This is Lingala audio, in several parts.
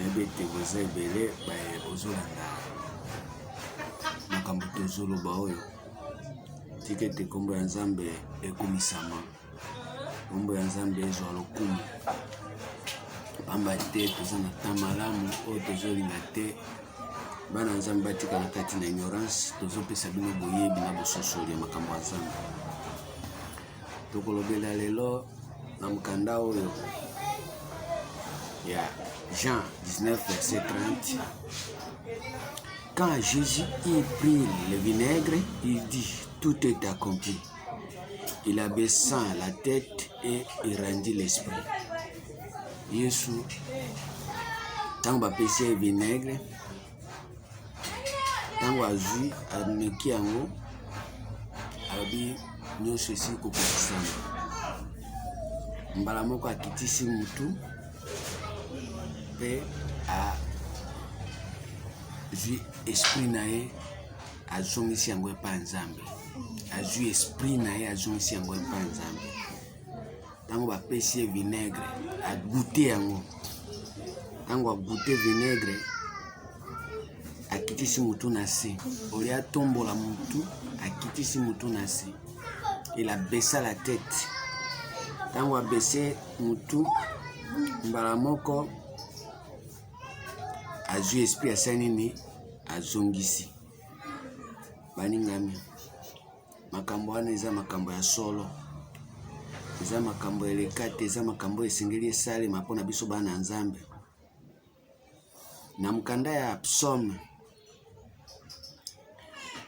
Nebete boza ebele bozolanda makambo tozoloba oyo tika ete kombo ya Nzambe ekomisama, kombo ya Nzambe ezwa lokumu, pamba te toza na temps malamu oyo tozolinga te bana Nzambe batikala kati na ignorance. Tozopesa bino boyebi na bososoli ya makambo ya Nzambe. Tokolobela lelo na mukanda oyo ya Jean 19 verset 30. Quand Jésus y prit le vinaigre, il dit: tout est accompli. Il abaissa la tête et il rendit l'esprit. Yesu tango bapesi vinaigre, tango azwi ameki yango, abi nyonso esi kokokisama. Mbala moko akitisi mutu pe azwi esprit na ye azongisi yango epa Nzambe. Azwi esprit na ye azongisi yango epa Nzambe. Tango bapesi vinaigre agute yango, tango agute vinaigre akitisi mutu na se, olia tombola mutu akitisi mutu na se. Il abaissa la tête. Tango abaisse mutu, mbala moko azwi esprit asanini azongisi. Baningami, makambo wana eza makambo ya solo, eza makambo elekate, eza makambo esengeli esalema mpona biso bana Nzambe. Na mukanda ya Psaume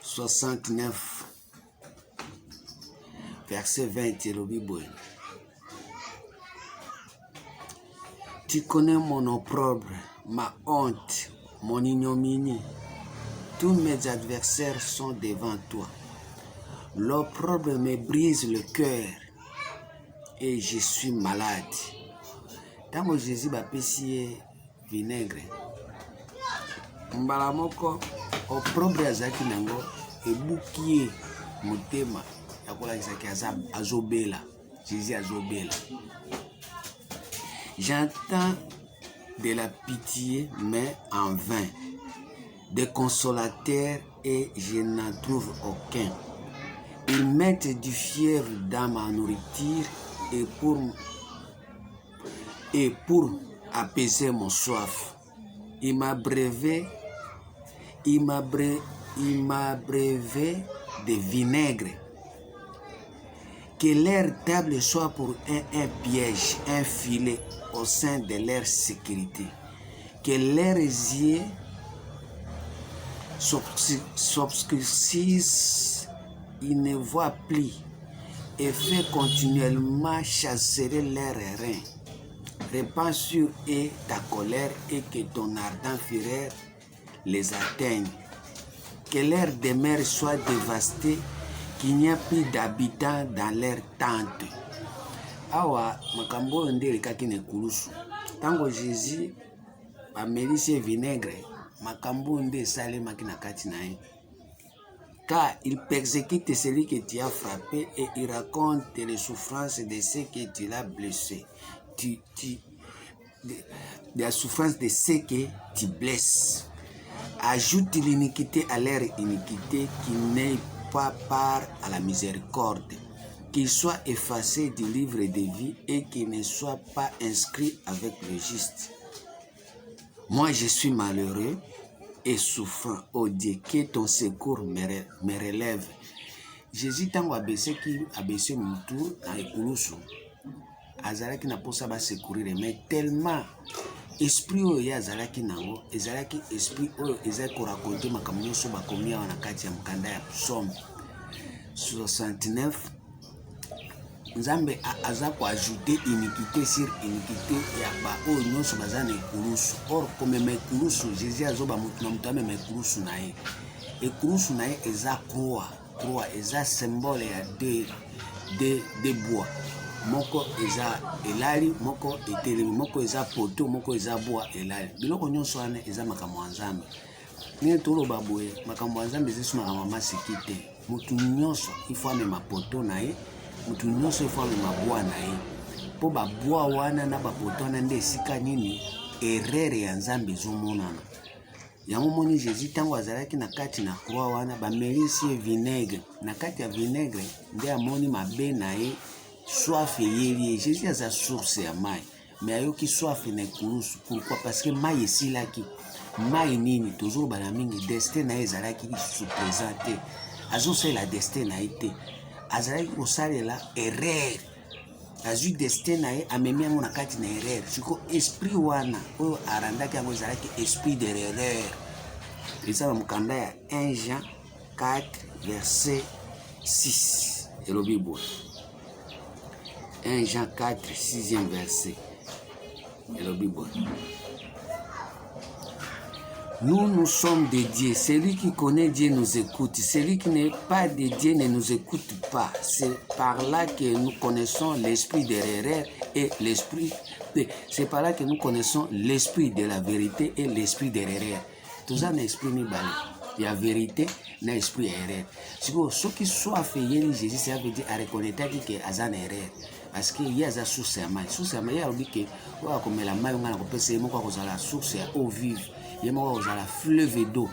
69 verset 20 elobi boye: tu connais mon opprobre, ma honte, mon ignominie. Tous mes adversaires sont devant toi. L'opprobre me brise le cœur et je suis malade. Tango Jésus bapesi vinaigre, mbala moko opprobre azaki nango ebukie motema yakolakisaki azobela. Jésus azobela. J'entends de la pitié, mais en vain, des consolateurs, et je n'en trouve aucun. Ils mettent du fièvre dans ma nourriture et pour apaiser mon soif, il m'a brevé de vinaigre. Que leur table soit pour un piège, un filet au sein de leur sécurité. Que leurs yeux s'obscurcissent, ils ne voient plus, et fait continuellement chasser leurs reins. Répands sur eux ta colère et que ton ardent fureur les atteigne. Que leur demeure soit dévastée, qu'il n'y a plus d'habitants dans leur tente. Awa makambo ndele kaki ne kulusu. Tango Jésus amelisi vinaigre, makambo nde sale makina kati na ye. Car il persécute celui que tu as frappé et il raconte les souffrances de ceux que tu l'as blessé. La souffrance de ceux que tu blesses. Ajoute l'iniquité à leur iniquité, qui n'aient pas part à la miséricorde, qu'il soit effacé du livre de vie et qu'il ne soit pas inscrit avec le juste. Moi je suis malheureux et souffrant, oh Dieu, que ton secours me relève. Jésus tango abaissé mutu na ekulusu, azalaki na posa ba secourir, mais tellement esprit oyo azalaki nango ezalaki esprit oyo ezali ko raconter makambo nyonso bakomi awa na kati ya mukanda ya Psaume 69. Nzambe aza ko ajouter iniquité sur iniquité ya ba oyo nyonso baza na ekulusu. Or komema ekulusu, Jésus azoba mutu na mutu amema ekulusu na ye. Ekulusu na ye eza croix eza symbole ya de bois. Moko eza elali, moko etelemi, moko eza poto, moko eza bois elali. Biloko nyonso wana eza makambo ya Nzambe. Nini toloba boye, makambo ya Nzambe ezesu makambo masiki te. Mutu nyonso ifo amema poto na ye, mutu nyonso ifo amema bois na ye. Po ba bois wana na ba poto wana nde esika nini erreur ya nzambe ezomonana. Yango moni Jésus tango azalaki na kati na croix wana bamelisi ye vinaigre. Na kati ya vinaigre nde amoni mabe na ye soif eyeli ye. Jésus aza source ya mai. Mais ayoki soif na ekulusu. Pourquoi? Parce que mai esilaki. Mai nini tozoloba na mingi destin na ye ezalaki lisusu présent te. Azosalela destin na ye te. Azalaki kosalela erreur. Azwi destin na ye amemi yango na kati na erreur. Siko esprit wana oyo arandaki yango ezalaki esprit de l'erreur. Eza na mokanda ya 1 Jean 4 verset 6 elobi boye. 1 Jean 4 6e verset elobi boye. Nous sommes de Dieu. Celui qui connaît Dieu nous écoute. Celui qui n'est pas de Dieu ne nous écoute pas. C'est par là que nous connaissons l'esprit de l'erreur et l'esprit de... C'est par là que nous connaissons l'esprit de la vérité et l'esprit de l'erreur. Tout ça n'est esprit ni balé. Il y a vérité, n'a esprit erreur. Ce qui soit fait Jésus, ça veut dire à reconnaître que azan erreur. Parce qu'il y a des sources à main. Source à main, il y a dit que comme la main, on a compris que la source à eau vive. Il y a la fleuve d'eau.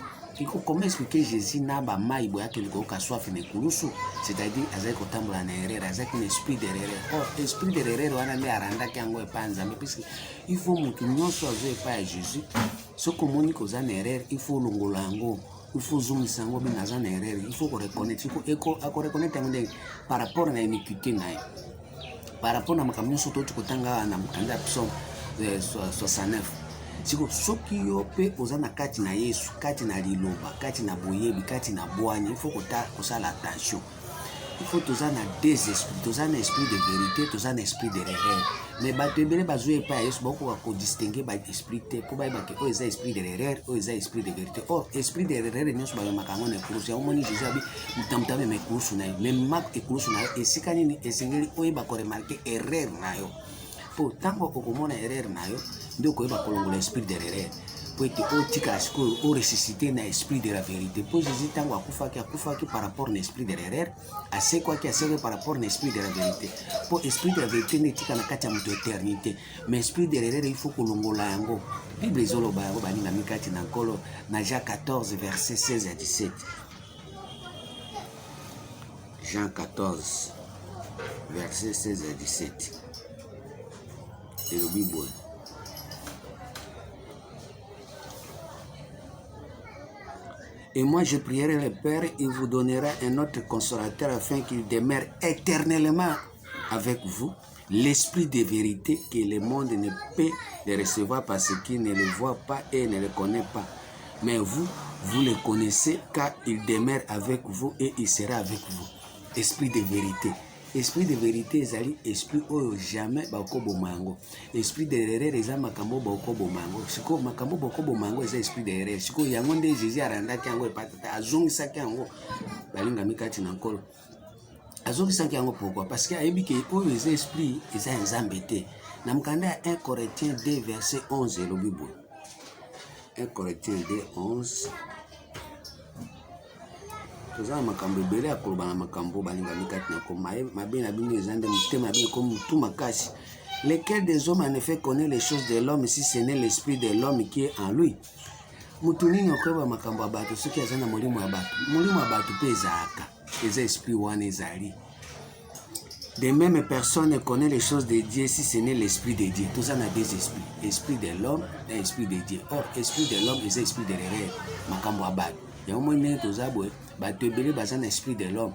Comment expliquer Jésus n'a pas maï boya que le coca soit fait kulusu, c'est-à-dire avec autant de l'erreur, avec un esprit d'erreur. Or, esprit d'erreur, on a mis à rendre qu'un go panza, mais puisque il faut que nous soyons pas Jésus. Ce qu'on communique aux erreurs, il faut l'ongolango, il faut zoomer sango bien dans un erreur, il faut qu'on reconnaisse, il faut reconnaître par rapport à l'iniquité naïe. Par rapport à ma camion surtout tu kotanga na mkanda psalm 69. Siko soki yo pe ozana kati na Yesu, kati na liloba, kati na boyebi, kati na boanye, il faut kosala attention. Il faut tozana des esprits, tozana esprit de vérité, tozana esprit de erreur. Mais bato ebele bazoué pa Yesu bako ko distinguer ba esprit te, ko ba ke o eza esprit de erreur, o eza esprit de vérité. Or esprit de erreur nyonso ba makango na kurusi. Ya moni Jésus abi mutamtame me kurusu na. Même mak e kurusu na esika nini esengeli o ba ko remarquer erreur na yo. Po tango okomona erreur na yo, ndio ko ba kolongola esprit de erreur. Po ete o tika siko o ressusciter na esprit de la vérité. Po Jésus tango akufaki par rapport na esprit de l'erreur, asekwa ki asekwa par rapport na esprit de la vérité. Po esprit de la vérité ne tika na kati ya muto éternité. Mais esprit de l'erreur il faut kolongola yango. Bible ezoloba yango baninga mikati na nkolo na Jean 14 verset 16 à 17. Jean 14 verset 16 à 17. Et le Bible. Et moi je prierai le Père, il vous donnera un autre consolateur afin qu'il demeure éternellement avec vous, l'esprit de vérité que le monde ne peut le recevoir parce qu'il ne le voit pas et ne le connaît pas. Mais vous, vous le connaissez car il demeure avec vous et il sera avec vous. Esprit de vérité. Esprit de vérité ezali esprit oyo jamais bakobo mango. Esprit de erreur eza makambo bakobo mango. Siko makambo bakobo mango eza esprit de erreur. Siko yango nde Jésus arandaki yango epatata azongisaki yango balinga mikati na nkolo. Azongisaki yango pourquoi? Parce que ayebi ke oyo eza esprit eza nzambe te. Na mkanda ya 1 Corinthiens 2 verset 11 elobi boye. 1 Corinthiens 2 11. Tozana makambo ebele ya koloba na makambo balinga mikati na koma mabe na bino ezande mutema bino comme tout makasi. Lequel des hommes en effet connaît les choses de l'homme si ce n'est l'esprit de l'homme qui est en lui? Mutu nini okoyeba makambo ya bato soki aza na molimo ya bato? Molimo ya bato mpe ezalaka eza esprit wana ezali. De même personne ne connaît les choses de Dieu si ce n'est l'esprit de Dieu. Tous en a deux esprits, esprit de l'homme et esprit de Dieu. Or esprit de l'homme et esprit de l'erreur makambo ya bato. Yango moni tozabwe bato ebele baza na esprit de l'homme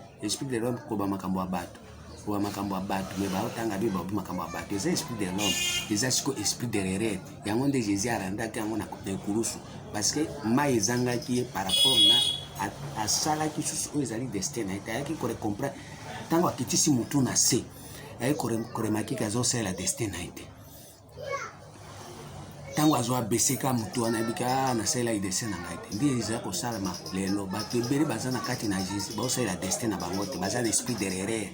koba makambo ya bato koba makambo ya bato me baotanga bi babi makambo ya bato eza esprit de l'homme eza siko esprit de l'erreur. Yango nde Jésus arandaki yango na ekulusu parce que mai ezangaki ye par rapport na asalaki susu oyo ezali destin na ye ayaki korecomprendre ntango akitisi mutu na se ayaki koremaki ke azosalela destin na ye te. Tango azwa beseka mutu wana bika na sela idese na ngai te ndi eza kosalama lelo bato ebele baza na kati na Jésus baosala destin na bango te baza na esprit de l'erreur.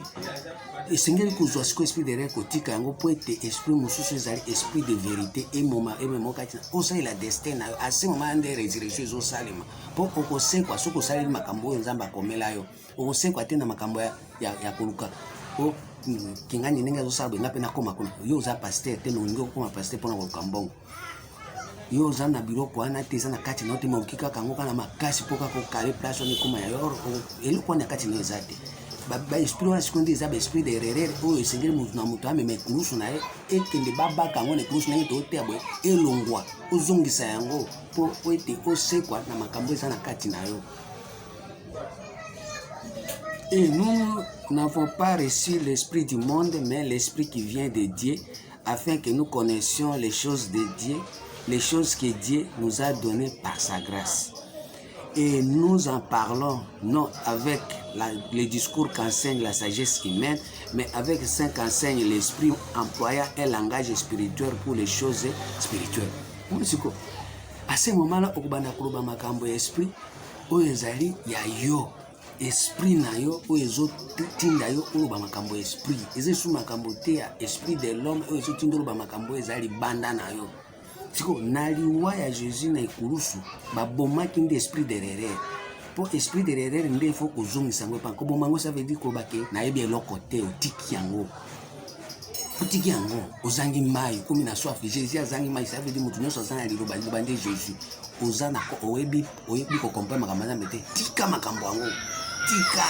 Esengeli kozwa siko esprit de l'erreur kotika yango po ete esprit mosusu ezali esprit de vérité ememo kati na osala destin na yo ase moma nde résurrection ezosalema po okosekwa soki osaleli makambo oyo Nzambe akomela yo okosekwa te na makambo ya koluka o kingani ndenge azosala benga mpe nakoma kuna yo oza paster te nongi okoma paster mpona koluka mbongo. yo zana biloko wana te zana kati na te mokika kango kana makasi poka ko kale place ni kuma ya yor eloko na kati na ezate ba esprit wana sikondi eza ba esprit de rerere o esengeli mutu na mutu ame mekulusu na ye ekende baba kango ne kulusu na ye to te abwe elongwa ozongisa yango po ete osekwa na makambo eza na kati na yo. Et nous n'avons pas reçu l'esprit du monde, mais l'esprit qui vient de Dieu, afin que nous connaissions les choses de Dieu, les choses que Dieu nous a données par sa grâce. Et nous en parlons non avec le discours qu'enseigne la sagesse humaine, mais avec ce qu'enseigne l'esprit, employant un langage spirituel pour les choses spirituelles. À ce moment-là, au Banakuruba Makambo esprit, au Ezali, il y a yo. Esprit na yo o ezo tinda yo o ba makambo esprit eze su makambo te ya esprit de l'homme o ezo tinda ba makambo ezali banda na yo siko na liwa ya Jésus na ikulusu ba bomaki ndi esprit de rerere po esprit de rerere ndi faut kozongisa ngo pa ko bomango ça veut dire ko ba ke na yebi eloko te otiki yango ozangi mai komi na soif Jésus azangi mai ça veut dire mutu nyonso azana liloba liloba ndi Jésus ozana ko oyebi ko comprendre makambo na mete tika makambo yango tika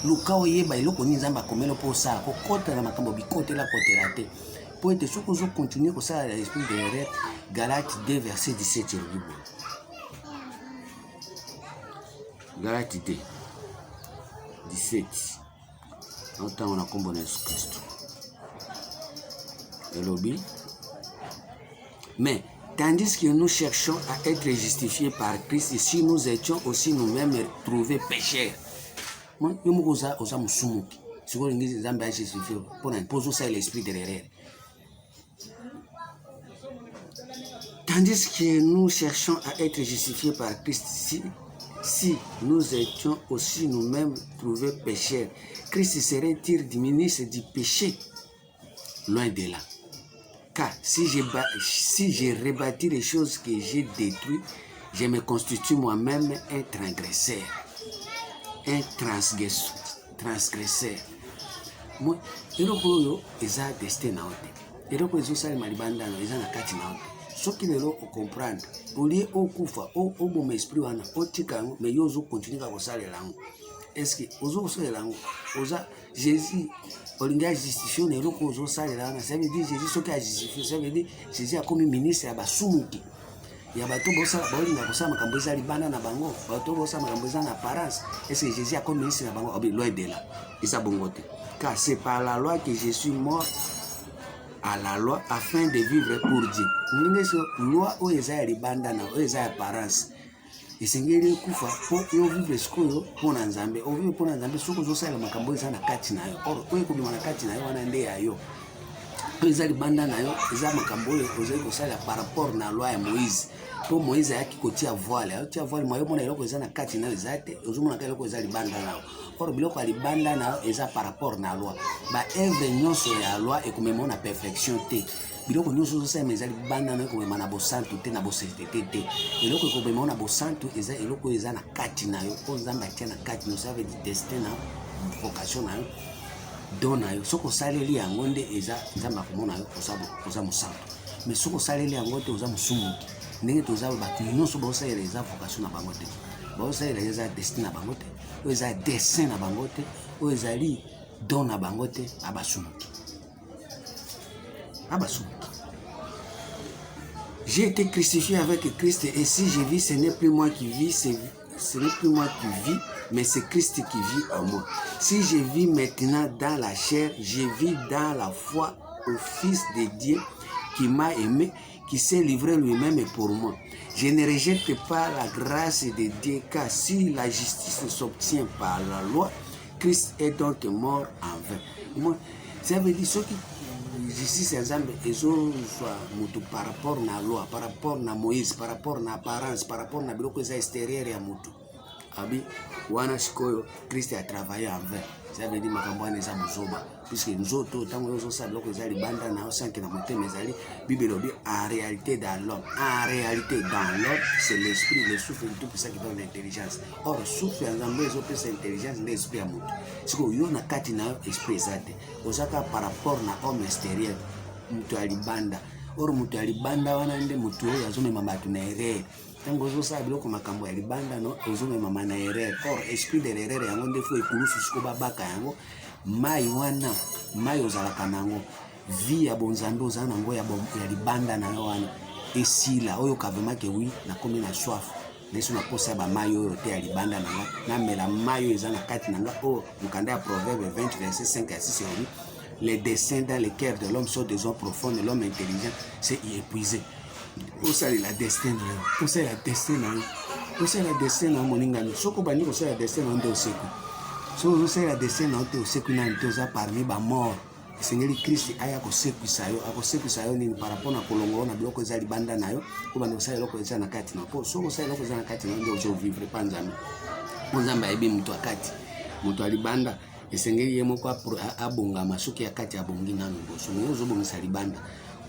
luka oyeba eloko ni nzamba komelo po sa ko kota na makambo bikote la kotela te po ete soko zo continuer ko sa l'esprit de rerere. Galates 2 verset 17 Galates 2 17 autant on a combo na Jésus Christ elobi mais tandis que nous cherchons à être justifiés par Christ, si nous étions aussi nous-mêmes trouvés pécheurs. Moi, je me dis aux hommes soumuki. Si vous voulez dire que vous justifié, pour imposer ça l'esprit de l'erreur. Tandis que nous cherchons à être justifiés par Christ, si nous étions aussi nous-mêmes trouvés pécheurs, Christ serait-il du ministre du péché? Loin de là. Car si j'ai rebâti les choses que j'ai détruites, je me constitue moi-même un transgresseur. Un transgresseur. Moi, eloko yo eza destin na ote. Eloko ezo sali malibanda na eza na kati na ote. Soki lelo o comprendre, olie okufa, o boma esprit wana, o tika ngo, mais yo ozo continuer ka kosalela ngo. Est-ce que ozo kosalela ngo, oza Jésus olinga justifié na eloko ozo salela wana, ça veut dire Jésus soki a justifié, ça veut dire Jésus a comme ministre ya basumuki. Ya bato bosa bolinga kosala makambo ezali bana na bango, bato bosa makambo ezali na apparence. Est-ce que Jésus a comme ministre na bango? Obi loin de là. Eza bongo te. Car c'est par la loi que je suis mort à la loi afin de vivre pour Dieu. Ningeso loi o ezali banda na o ezali apparence. Esengeli kufa po yo vivre sikoyo pona nzambe. O vivre pona nzambe soko zo sala makambo ezali na kati na yo. Or ko ekobima na kati na yo wana nde ya yo. Ezali banda na yo eza makambo yo ozali kosala par rapport na loi ya Moïse. Po Moïse ayaki kotia voile. Atia voile moyo mona eloko eza na kati na ezate ozomona ka eloko ezali banda na yo. Or biloko ali banda na eza par rapport na loi. Ba œuvre nyonso ya loi ekomema na perfection te. Biloko nyonso zo sala ezali banda na ekomema na bosantu te na bosainteté te. Eloko ekomema na bosantu eza eloko eza na kati na yo. Po Nzambe atia na kati no ça veut dire destin na vocation na yo. Dona yo soko saleli yango nde eza Nzambe akomona yo oza mosantu. Mais soko saleli yango te oza musumuki. Ndenge toza bato nyonso bosalela eza vocation na bango te. Bosalela eza destin na bango te. Oyo eza dessin na bango te. Oyo ezali don na bango te abasumuki. J'ai été crucifié avec Christ et si je vis, ce n'est plus moi qui vis, ce n'est plus moi qui vis, mais c'est Christ qui vit en moi. Si je vis maintenant dans la chair, je vis dans la foi au Fils de Dieu qui m'a aimé, qui s'est livré lui-même pour moi. Je ne rejette pas la grâce de Dieu, car si la justice s'obtient par la loi, Christ est donc mort en vain. Moi, ça veut dire ce qui justice ensemble par rapport à la loi, par rapport à Moïse, par rapport à l'apparence, par rapport à biloko extérieur ya mutu. Abi wana sikoyo Christ a travaillé en vain. Ça veut dire makambo eza muzoba puisque nous autres tango yoso sa biloko ezali banda na osanke na motema ezali Bible lobi en réalité dans l'homme. En réalité dans l'homme, c'est l'esprit, le souffle tout ça qui donne l'intelligence. Or souffle ensemble ezo pesa intelligence l'esprit ya mutu. Siko yo na kati na esprit ezate. Osaka par rapport na homme extérieur mutu ali banda. or mutu ya libanda wana nde mutu oyo azomema bato na erreur. Tango ozosala biloko makambo ya libanda no ozomema na erreur. Or esprit de l'erreur yango nde fo ekulusu siko babaka yango. Mai wana mai ozalaka nango vie ya bonzambe ozala nango ya libanda na yo wana esila oyo kavemake wi nakomi na soif leso na posa ba mai oyo te ya libanda na nga na mela mai oyo eza na kati na nga o mukanda ya Proverbe 20 verset 5 à 6 oui. Les desseins dans le cœur de l'homme sont des hommes profonds, et l'homme intelligent c'est y épuisé. Osa la destin na yo, osa la destin na yo, osa la destin na moningano soko bani osa la destin na ndo seku. So osa la destin na ndo seku na ntoza parmi ba mort. Seigneur Christ aya kosekwisa yo nini par rapport na kolongo na biloko eza libanda na yo ko bana osala eloko eza na kati na po so osala eloko eza na kati na ndio ozo vivre pa nzambe nzambe ayebi mutu akati mutu alibanda esengeli ye moko abongama soki ya kati abongi nanu boso mo ozobongisa libanda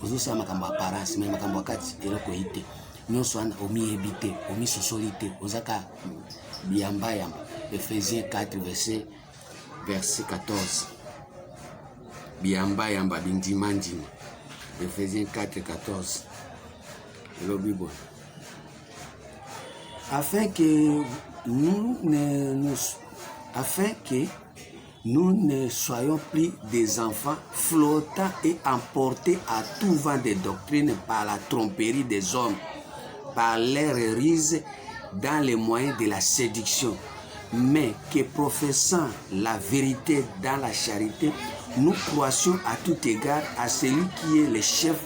ozosala makambo apparence mais makambo akati eloko ite nyonso wana omiyebi te omisosoli te ozaka biyamba yamba. Ephésiens 4 verset 14. Biamba yamba bindima ndima. Ephésiens 4:14. Le Bible. Afin que nous ne soyons plus des enfants flottants et emportés à tout vent de doctrine par la tromperie des hommes, par l'air ruse dans les moyens de la séduction, mais que professant la vérité dans la charité, nous croissions à tout égard à celui qui est le chef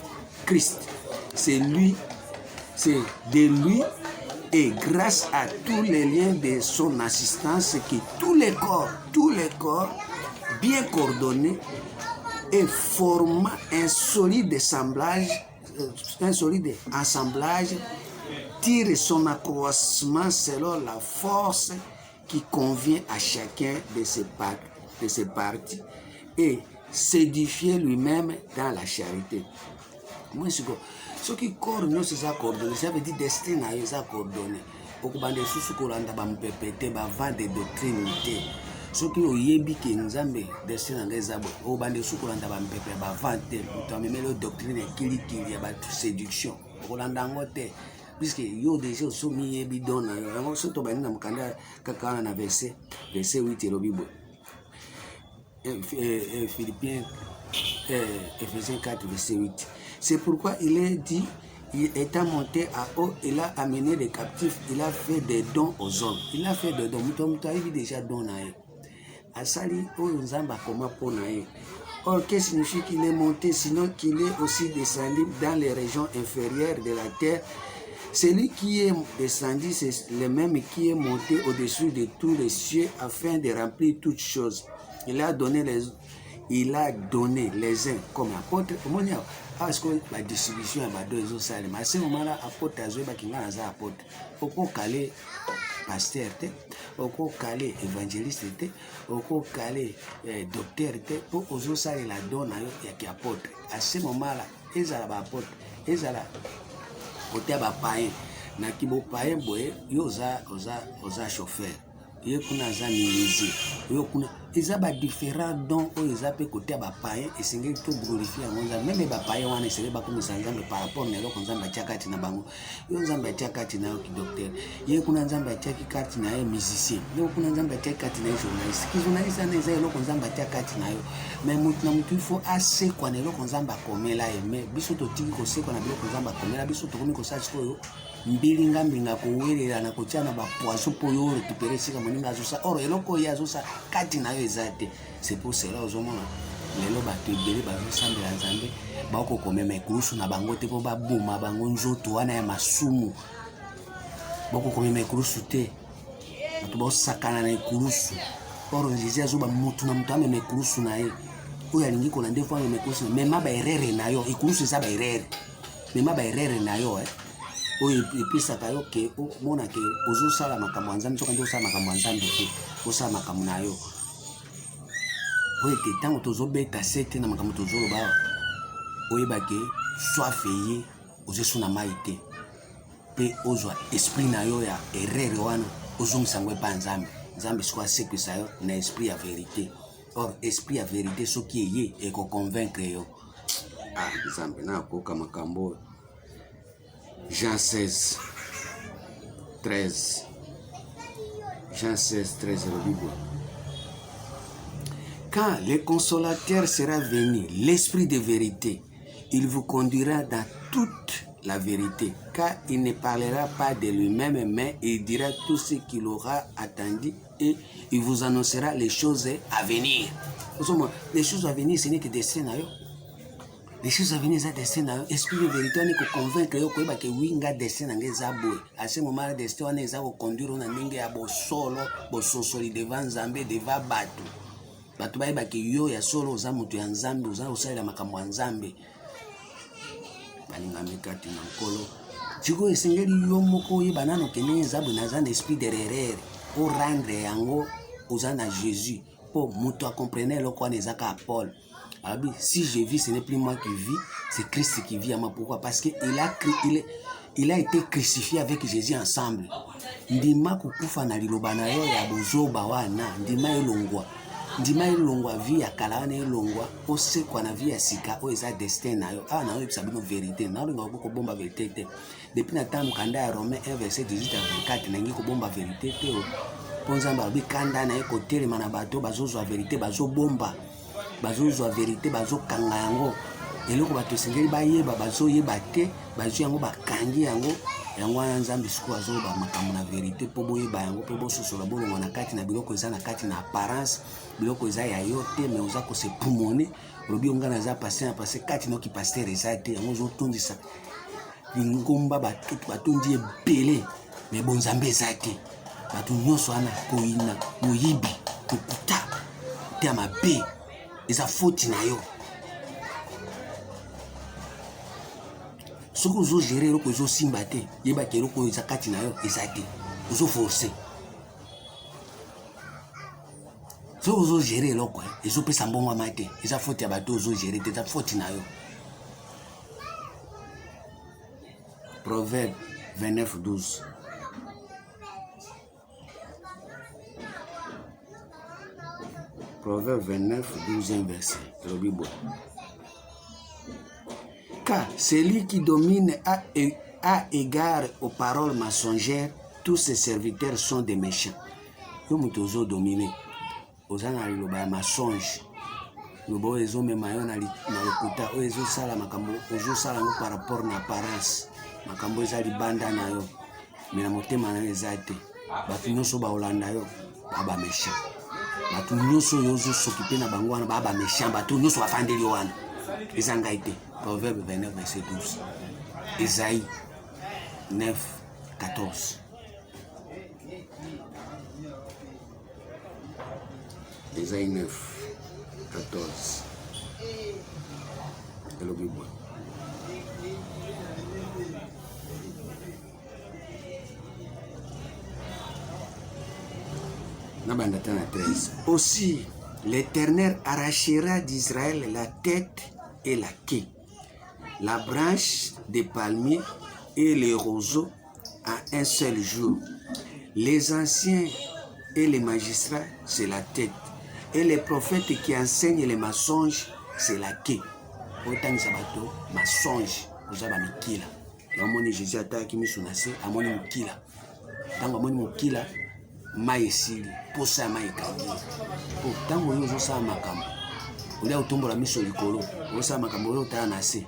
Christ. C'est de lui et grâce à tous les liens de son assistance que tous les corps bien coordonnés et formant un solide assemblage tire son accroissement selon la force qui convient à chacun de ses parties et s'édifier lui-même dans la charité. Moi, ce qui coordonne, c'est ça coordonné. Ça veut dire destin, ça coordonné. Okubande susu kolanda ba mpepete ba vent de doctrine te. Ce qui oyebi ke nzambe destin na ezabo. Okubande susu kolanda ba mpepete ba vent te. Utamemelo doctrine kili ya ba séduction. Okolanda ngote. Puisque yo déjà somi yebi dona yo. Yango soto ba nina mukanda kakana na verset 8 lo Bible. Philippiens, Ephésiens 4, verset 8. C'est pourquoi il est dit, étant monté à haut, il a amené les captifs, il a fait des dons aux hommes. Il a fait des dons. Muto il déjà don nae. Asali o nzamba koma po nae. Or, qu'est-ce qui signifie qu'il est monté, sinon qu'il est aussi descendu dans les régions inférieures de la terre. Celui qui est descendu, c'est le même qui est monté au-dessus de tous les cieux afin de remplir toutes choses. Il a donné les uns comme apôtres. Parce que la distribution est deux salles. Mais à ce moment-là, apôtre a joué qui n'a pas apôtre. Au calé pasteur, au calé évangéliste, au calé docteur, pour aux autres salles la donne à apôtre. À ce moment-là, ils ont apôtre, ils ont côté païen. Na kibo païen boye, yoza chauffeur. Yo kuna za ministre. Yo kuna eza ba différents dons o eza pe côté ba païen et singeli to glorifier ngonza même ba païen wana esele ba komisa nzambe par rapport na eloko nzambe atyakati na bango. Yo nzambe atyakati na yo ki docteur. Yo kuna nzambe atyakati na yo musicien. Yo kuna nzambe atyakati na yo journaliste. Ki journaliste na eza eloko nzambe atyakati na yo. Mais mutu il faut assez kwa na eloko nzambe akomela mais biso to tiki ko se kwa na eloko nzambe akomela biso to komi ko sa siko mbili ngambinga kuwelera na kuchana ba poisson po yo récupérer sika moninga azosa or eloko ya azosa kati na yo ezate. C'est pour cela ozomona lelo bato ebele bazosambela nzambe bako komema ekulusu na bango te po baboma bango nzoto wana ya masumu bako komema ekulusu te bato bosakana na ekulusu or Jésus azoba mutu na mutu amema ekulusu na ye oyo alingi kolanda fo amema ekulusu mema ba erreur na yo ekulusu eza ba erreur mema ba erreur na yo oyo episaka yo ke omona ke ozosala makambo ya nzambe soki nde osala makambo ya nzambe te osala makambo na yo oyo ete ntango tozobeta se te na makambo tozoloba oyeba ke soif eye ozosuna mai te mpe ozwa esprit na yo ya erreur wana ozongisa yango epa nzambe nzambe sikoyo asekwisa yo na esprit ya vérité or esprit ya vérité soki eye ekoconvaincre yo nzambe na koka makambo. Jean 16, 13. Jean 16, 13, le Bible. Quand le consolateur sera venu, l'esprit de vérité, il vous conduira dans toute la vérité, car il ne parlera pas de lui-même, mais il dira tout ce qu'il aura attendu et il vous annoncera les choses à venir. Les choses à venir, ce n'est que des scènes. Les choses à venir, c'est des scènes. Esprit de vérité, on est que convaincre que oui, il y a des scènes. À ce moment, des scènes, on est à conduire, on a un solo, solo devant Zambé, devant Batou. Batou ba ke yo ya solo za mutu ya nzambe uza usaila makambo ya nzambe balinga mikati na nkolo chiko esengeli yo moko ye banano kene zabu na zan esprit de rerere pour rendre yango uza na Jésus pour mutu a comprendre lo kwa nezaka à Paul. Alors si je vis, ce n'est plus moi qui vis, c'est Christ qui vit à moi. Pourquoi? Parce qu'il a été crucifié avec Jésus ensemble. Ndima kukufa na liloba na yo ya bozoba wana ndima elongwa. Ndima elongwa vie ya kalane elongwa ose kwa na vie ya sika o eza destin na yo. Ah na yo sabino vérité. Na yo ngoko bomba vérité te. Depuis na temps kanda ya Romains 1 verset 18 à 24 na ngi ko bomba vérité te o. Ponzamba bi kanda na eko telema na bato bazozwa vérité bazo bomba. Bazozwa vérité bazo kanga yango. Eloko bato sengeli bayeba bazo yeba te bazo yango bakangi yango. Yango wana nzambe siku azoba makambo na vérité po boyeba yango po bososola bolongo na kati na biloko eza na kati na apparence biloko eza ya yo te mais oza ko se pumone lobi onga na za passer na passer kati no ki pasteur eza te yango zo tondisa lingomba batondi ebele mais bon nzambe eza te bato nyonso wana koina moyibi kokuta te ya mabe eza faute na yo. Ce que vous gérez, vous avez simbaté, vous avez géré, vous avez katina yo, ezate, vous avez forcé. Ce que vous avez géré, vous avez fait sambonga mate, vous avez fait abato, vous avez géré, vous avez fait na yo. Proverbe 29, 12. Proverbe 29, 12e verset, le Bible. Car celui qui domine a égard aux paroles mensongères, tous ses serviteurs sont des méchants. Comme tu as dominé, aux analyses de mensonge, nous avons les hommes maillons dans l'écouta, aux hommes sala makambo, aux hommes sala par rapport à l'apparence, makambo ezali banda na yo, mais la motema na ezate, batu nyonso ba Holanda yo, baba méchant, batu nyonso yozo s'occuper na bango wana baba méchant, batu nyonso bafandeli wana, ezangaite. Proverbe 29, verset 12. Isaïe 9, 14. Isaïe 9, 14. C'est le Bible. Nabandatana 13. Aussi, l'Éternel arrachera d'Israël la tête et la queue, la branche des palmiers et les roseaux à un seul jour. Les anciens et les magistrats, c'est la tête. Et les prophètes qui enseignent les mensonges, c'est la queue. Autant sabato, mensonge, vous avez mikila. Yamoni Jésus ataki misunase, amoni mikila. Tango amoni mikila, maïsili, posa maïkagi. Tango yozo sa makambo. Ulia utombola miso likolo, osa makambo oyo ta na se.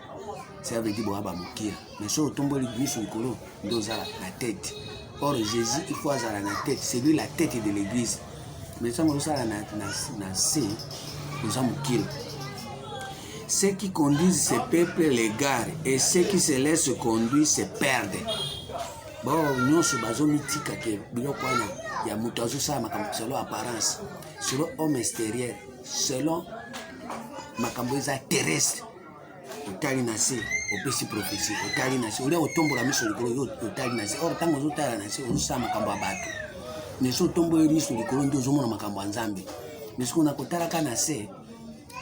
Ça veut dire boaba mukira. Mais si utombola miso likolo, ndo zala la tête. Or Jésus, il faut azala na tête, c'est lui la tête de l'église. Mais ça on sala na se, nous avons mukira. Ceux qui conduisent ces peuples les garent et ceux qui se laissent conduire se perdent. Bon, nous sommes bazo mitika ke biloko wana ya mutu azosala makambo selon apparence, selon homme extérieur, selon makambo eza terrestre. Otali na se opesi prophétie, otali na se olia otombola miso likolo yo otali na se. Or tango ozotala na se ozosala makambo ya bato, mais so otombola miso likolo nde ozomona makambo ya Nzambe. Mais soki onakotalaka na se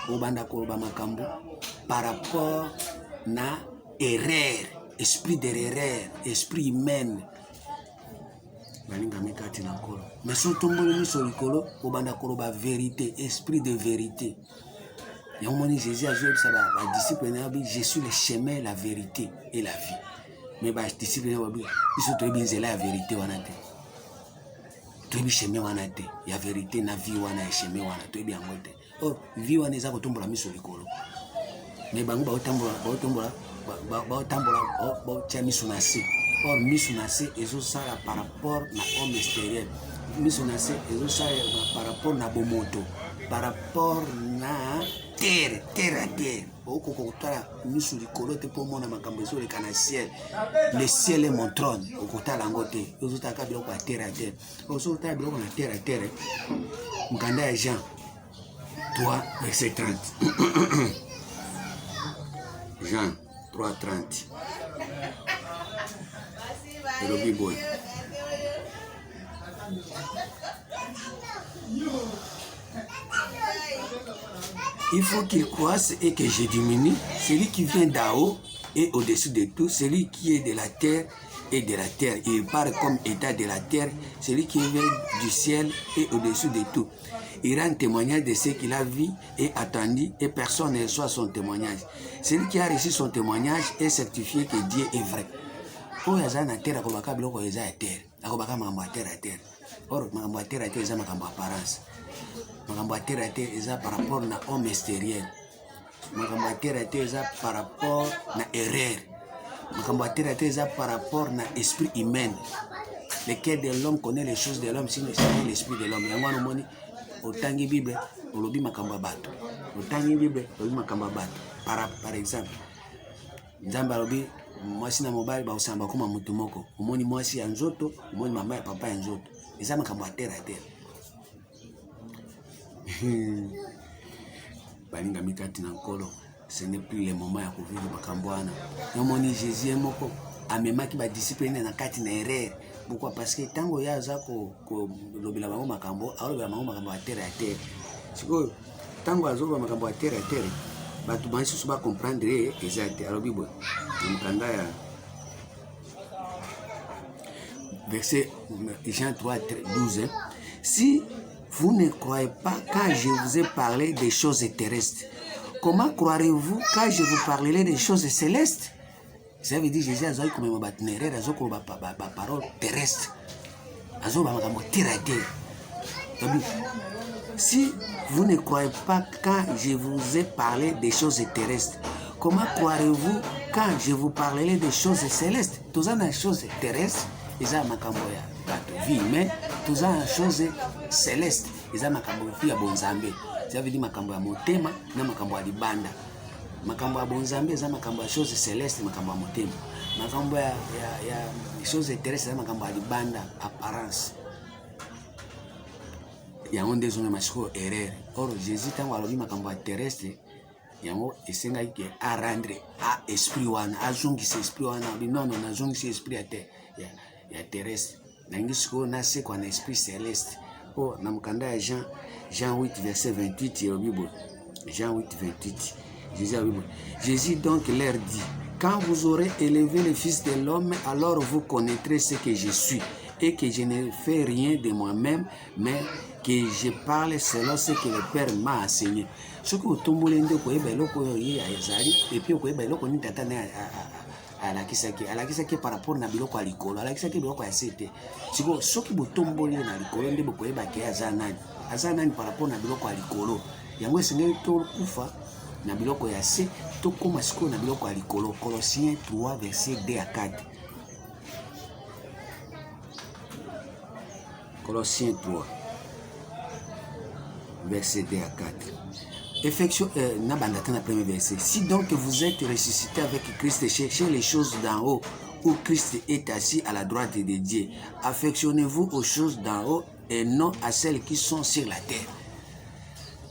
obanda koloba makambo par rapport na erreur, esprit d'erreur, esprit humain. Balinga mikati na nkolo. Mais so otombola miso likolo obanda koloba vérité, esprit de vérité. Il y a un moment Jésus a joué ça, les disciples, je suis le chemin, la vérité et la vie. Mais les disciples, ils sont très bien la vérité. Très bien chemin, il y a vérité, la vie, il y a chemin, très bien. Oh, vie, il y a tomber mis sur le colo. Mais bango ba otambola misunase. Or misunase ezo sala par rapport na homme extérieur. Misunase ezo sala par rapport na bomoto, par rapport na terre à terre. Oko kokotala misu likolo te po mona makambo ezo le kana ciel. Le ciel est mon trône. Okotala ngote. Ezo taka biloko à terre. Ozo taka biloko na terre à terre. Mukanda ya Jean 3 verset 30. Jean 3:30. Robi boy. Il faut qu'il croisse et que je diminue. Celui qui vient d'en haut est au-dessus de tout. Celui qui est de la terre est de la terre. Il parle comme état de la terre. Celui qui vient du ciel est au-dessus de tout. Il rend témoignage de ce qu'il a vu et attendu et personne ne reçoit son témoignage. Celui qui a reçu son témoignage est certifié que Dieu est vrai. Pour les gens à terre, à terre. À terre. Or, ma terre à terre, c'est ma apparence. Ma terre à terre, c'est par rapport à l'homme extérieur. Ma terre à terre, c'est par rapport à l'erreur. Ma terre à terre, c'est par rapport à l'esprit humain. Le cœur de l'homme connaît les choses de l'homme, sinon c'est l'esprit de l'homme. Otangi Bible, olobi makamba bato. Otangi Bible, olobi makamba bato. Par exemple, Nzamba olobi mwasi na mobile ba osamba kuma mutu moko. Omoni mwasi ya nzoto, omoni mama ya papa ya nzoto. Eza makambo terre à terre. Balinga mikati na nkolo, ce n'est plus le moment ya kovivre makambo wana. Omoni Jésus moko amemaki ba discipline na kati na erreur. Pourquoi? Parce que tango ya za ko lobela bango makambo, alobela bango makambo à terre. Siko tango azoba makambo à terre, batu bansi suba comprendre exact. Alors bibo, mkanda ya verset Jean 3:12. Si vous ne croyez pas quand je vous ai parlé des choses terrestres, comment croirez-vous quand je vous parlerai des choses célestes? Ça veut dire Jésus a dit comme ma itinéraire, a parole terrestre. Si vous ne croyez pas quand je vous ai parlé des choses terrestres, comment croirez-vous quand je vous parlerai des choses célestes? Tous les choses terrestres, ils ont ma vie, mais tous les choses célestes, ils ont ma vie à bonzambe. Ça veut dire ma motema, na makambo ya libanda. Makambo ya bonzambe za makambo ya chose celeste, makambo ya motema. Makambo ya chose terrestre za makambo ya libanda, apparence. Yango ndezo masiko erreur. Or Jésus tango alobi makambo ya terrestre, yango esenga ke a rendre a esprit wana, a zongisa esprit wana, non na zongisa esprit ya terrestre. Nangi siko na se kwa na esprit céleste. Oh na mkanda ya Jean 8 verset 28 yobi bo. Jean 8 28. Jésus donc leur dit, quand vous aurez élevé le Fils de l'homme, alors vous connaîtrez ce que je suis, et que je ne fais rien de moi-même, mais que je parle selon ce que le Père m'a enseigné. Ce que vous tombez dans et puis à la kisaki par rapport na biloko ya likolo, à la kisaki biloko ya sete. Siko soki botomboli na likolo nde bokoyeba ke azanani par rapport na biloko ya likolo. Yango esengeli to kufa na biloko ya se to koma siko na biloko ya likolo. Colossiens 3 verset 2 à 4. Colossiens 3 verset 2 à 4. Effection na premier verset. Si donc vous êtes ressuscité avec Christ, cherchez les choses d'en haut où Christ est assis à la droite de Dieu. Affectionnez-vous aux choses d'en haut et non à celles qui sont sur la terre.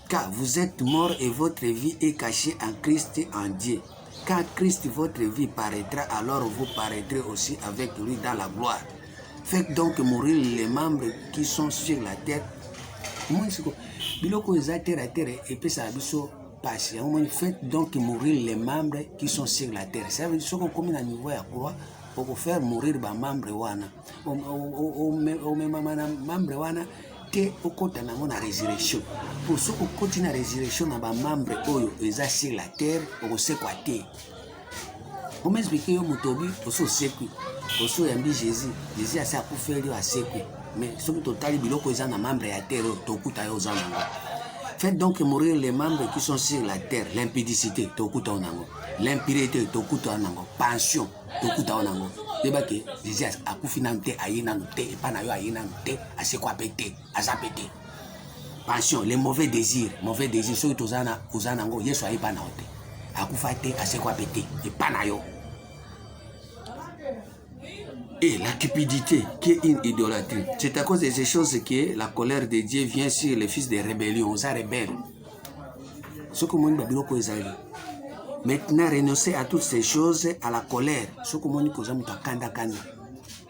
Car vous êtes morts et votre vie est cachée en Christ et en Dieu. Quand Christ votre vie paraîtra, alors vous paraîtrez aussi avec lui dans la gloire. Faites donc mourir les membres qui sont sur la terre. Biloko eza terre à terre et puis ça biso passe. Faites donc mourir les membres qui sont sur la terre. Ça veut dire qu'on comme à niveau ya croix pour faire mourir ba membre wana. O membre wana te okota nango na résurrection. Pour ce qu'on continue la résurrection na ba membre oyo eza sur la terre okosekwa te. Comment expliquer yo mutobi oso sekwi oso yambi Jésus asa akufeli asekwi mais ce que totali biloko eza na membre ya terre tokuta yo za nango. Faites donc mourir les membres qui sont sur la terre. L'impudicité tokuta nango, l'impureté tokuta nango, pension tokuta nango. Debake Jésus akufi nante ayina nte epana yo ayina nte asekwa pété azapété. Pension les mauvais désirs ceux qui tozana nango Yesu ayeba na ote. Akufa te asekwa pété epana yo. Et la cupidité qui est une idolâtrie. C'est à cause de ces choses que la colère de Dieu vient sur les fils de rébellion, aux rebelles. Ce que mon babiloko ezali. Maintenant renoncer à toutes ces choses à la colère. Ce que mon ikoza muta kanda.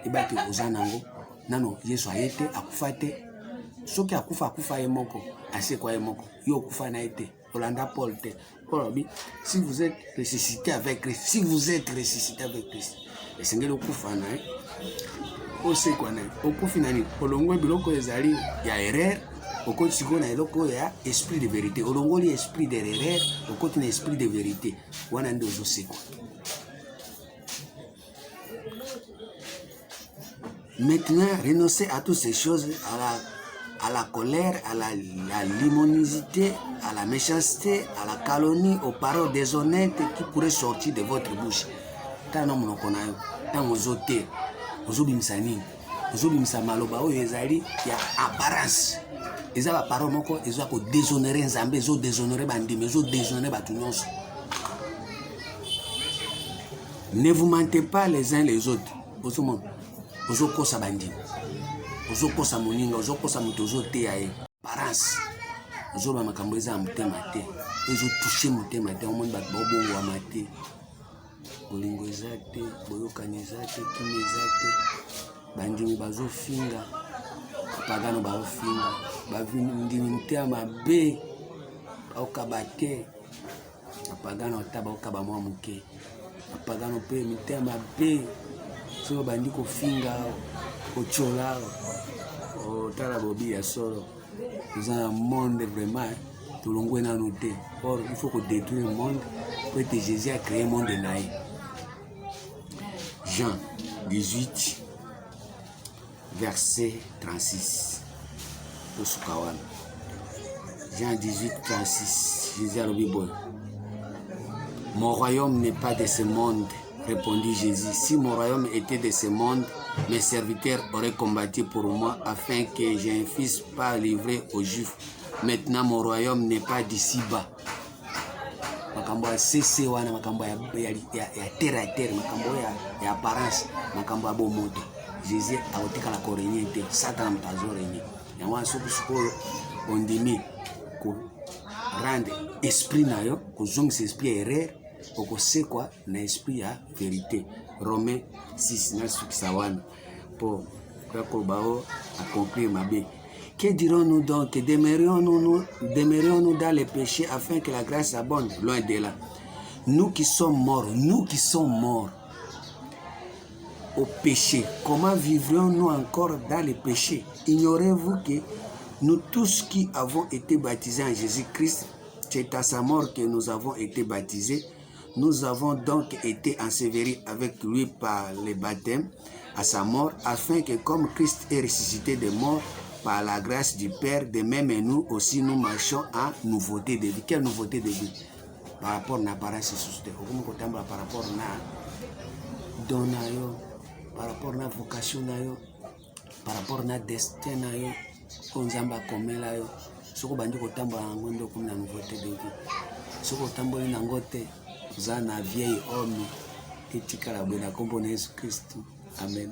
Et bah que ozanango nano Yesu ayete akufa te. Ce qui akufa emoko asekwa emoko. Yo akufa na ete. Olanda Paul te. Si vous êtes ressuscité avec Christ, le Seigneur okufa na osekwa na okufi nani olongwe biloko ezali ya erreur okoti ko na eloko ya esprit de vérité olongoli esprit de erreur okoti na esprit de vérité wana ndio ozosekwa. Maintenant renoncer à toutes ces choses, à la colère, à la limonosité, à la méchanceté, à la calomnie, aux paroles déshonnêtes qui pourraient sortir de votre bouche. Tant que nous connaissons, tant que nous ozobimisa maloba oyo ezali ya apparence. Eza ba parole moko ezo ko déshonorer Nzambe, ezo déshonorer bandimi, ezo déshonorer batu nyonso. Ne vous mentez pas les uns les autres. Ozo kosa bandimi. Ozo kosa moninga, ozo kosa muto ozo te ya apparence. Ozo ba makambo eza mutema te. Ezo toucher mutema te, omoni batu bongo wa mate. Bolingo ezate, boyokani ezate, kimi ezate. Bandimi bazo finga, pagano bazo finga, bavindimi mtea mabe, baokabate, pagano otaba okaba mwa muke, pagano pe mtea mabe, so bandiko finga, ochola, otala bobi ya solo. Nous avons un monde vraiment, tout le monde est noté. Or, il faut détruire le monde pour que Jésus a créé le monde de naïf. Jean 18, verset 36. Jean 18, 36. Jésus a dit, mon royaume n'est pas de ce monde, répondit Jésus. Si mon royaume était de ce monde, mes serviteurs auraient combattu pour moi afin que je ne puisse pas livrer aux Juifs. Maintenant, mon royaume n'est pas d'ici-bas. Makambo ya sese wana makambo ya terre à terre, makambo ya apparence, makambo ya bomoto. Jésus a otika la korenye te, Satan mtazo renye. Yango sokusuko ondimi ko rendre esprit na yo, ko zongisa esprit erreur, ko sekwa na esprit ya vérité. Romains 6 na sukisa wana pour ko accomplir ma bé. Que dirons-nous donc? Demeurions-nous dans les péchés afin que la grâce abonde? Loin de là. Nous qui sommes morts au péché, comment vivrions-nous encore dans les péchés? Ignorez-vous que nous tous qui avons été baptisés en Jésus-Christ, c'est à sa mort que nous avons été baptisés. Nous avons donc été ensevelis avec lui par le baptême à sa mort, afin que comme Christ est ressuscité des morts, par la grâce du Père, de même et nous aussi nous marchons en nouveauté de vie. Quelle nouveauté de vie? Par rapport à l'apparence société, par rapport à don, par rapport à la vocation, par rapport à destin, on zamba comme là, ce qu'on bandi kotamba ngondo comme la nouveauté de vie. Ce qu'on tambour nangote, zana vieil homme, etika la bonne accompagne Jésus Christ. Amen.